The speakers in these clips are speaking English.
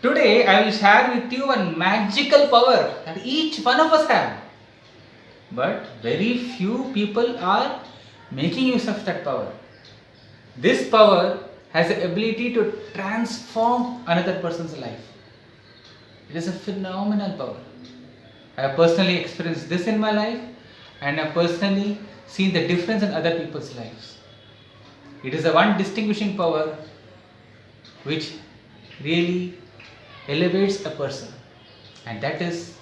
Today I will share with you one magical power that each one of us have. But very few people are making use of that power. This power has the ability to transform another person's life. It is a phenomenal power. I have personally experienced this in my life and I have personally seen the difference in other people's lives. It is the one distinguishing power which really elevates a person, and that is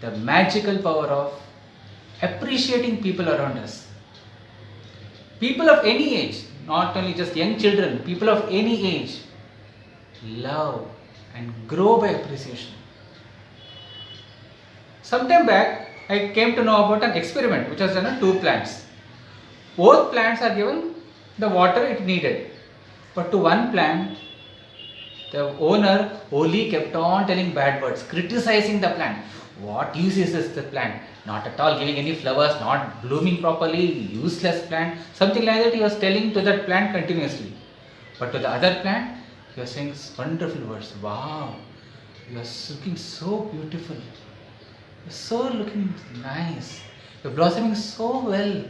the magical power of appreciating people around us. People of any age, not only just young children, people of any age love and grow by appreciation. Sometime back, I came to know about an experiment which was done on two plants. Both plants are given the water it needed, but to one plant, the owner only kept on telling bad words, criticizing the plant. What use is this plant? Not at all giving any flowers, not blooming properly, useless plant. Something like that he was telling to that plant continuously. But to the other plant, he was saying wonderful words. Wow, you are looking so beautiful. You're so looking nice. You're blossoming so well.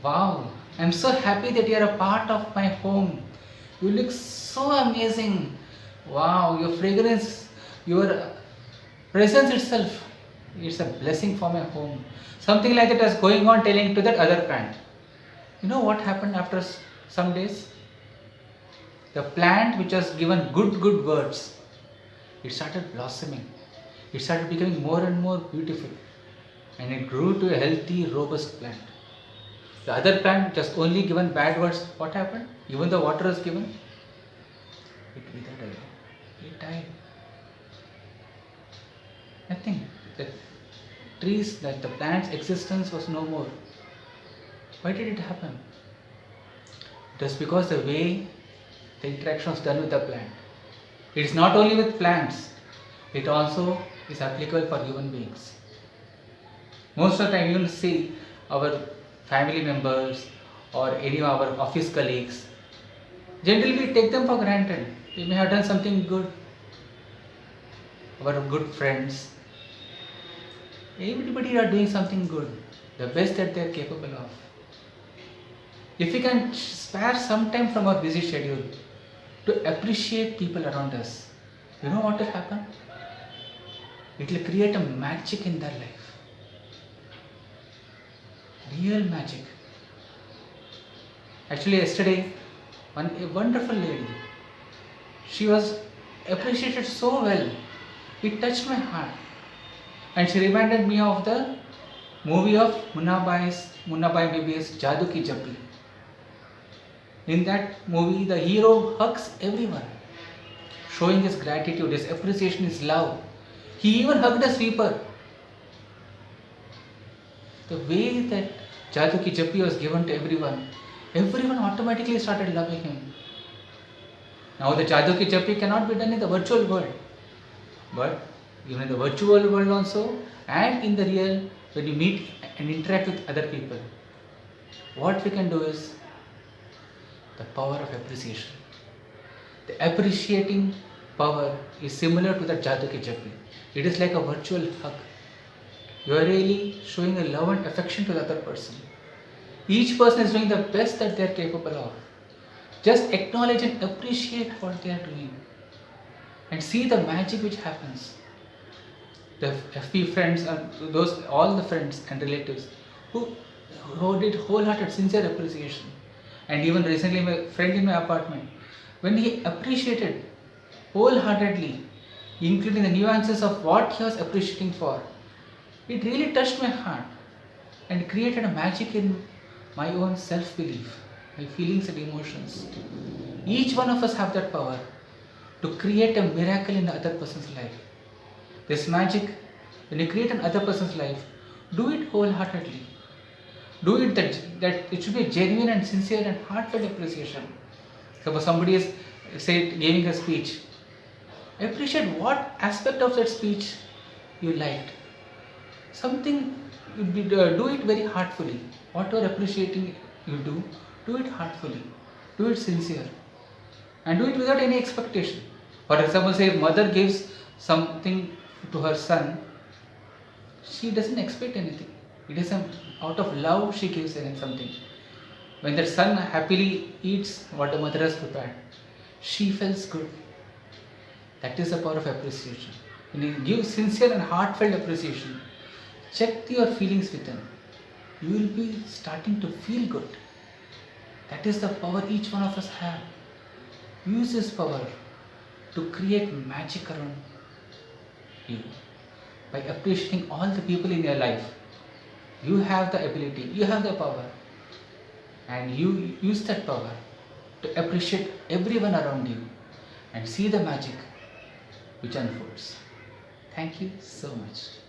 Wow, I'm so happy that you're a part of my home. You look so amazing. Wow, your fragrance, your presence itself, it's a blessing for my home. Something like that was going on telling to that other plant. You know what happened after some days? The plant which was given good words, it started blossoming. It started becoming more and more beautiful. And it grew to a healthy, robust plant. The other plant just only given bad words, what happened? Even the water was given, it withered away. It died. Nothing. The trees, that the plant's existence was no more. Why did it happen? It was because the way the interaction was done with the plant. It is not only with plants, it also is applicable for human beings. Most of the time you will see our family members or any of our office colleagues. Generally we take them for granted. They may have done something good. Our good friends. Everybody are doing something good. The best that they are capable of. If we can spare some time from our busy schedule to appreciate people around us, you know what will happen? It will create a magic in their life. Real magic. Actually, yesterday, a wonderful lady, she was appreciated so well. It touched my heart. And she reminded me of the movie of Munna Bai BBS Jadoo Ki Jappi. In that movie, the hero hugs everyone, showing his gratitude, his appreciation, his love. He even hugged a sweeper. The way that Jadoo Ki Jappi was given to everyone automatically started loving him. Now the Jadoo Ki Jappi cannot be done in the virtual world. But even in the virtual world also, and in the real, when you meet and interact with other people, what we can do is the power of appreciation. The appreciating power is similar to the Jadoo Ki Jappi. It is like a virtual hug. You are really showing a love and affection to the other person. Each person is doing the best that they are capable of. Just acknowledge and appreciate what they are doing. And see the magic which happens. The FP friends and those all the friends and relatives who did wholehearted, sincere appreciation. And even recently, my friend in my apartment, when he appreciated wholeheartedly, including the nuances of what he was appreciating for, it really touched my heart and created a magic in my own self-belief, my feelings and emotions. Each one of us have that power to create a miracle in the other person's life. This magic, when you create an other person's life, do it wholeheartedly. Do it that it should be genuine and sincere and heartfelt appreciation. Suppose somebody is giving a speech. Appreciate what aspect of that speech you liked. Something do it very heartfully. What you are appreciating you do it heartfully. Do it sincere. And do it without any expectation. For example, say if mother gives something to her son, she doesn't expect anything. It is out of love she gives him something. When the son happily eats what the mother has prepared, she feels good. That is the power of appreciation. When you give sincere and heartfelt appreciation, check your feelings within. You will be starting to feel good. That is the power each one of us have. Use this power to create magic around you by appreciating all the people in your life. You have the ability, you have the power, and you use that power to appreciate everyone around you and see the magic which unfolds. Thank you so much.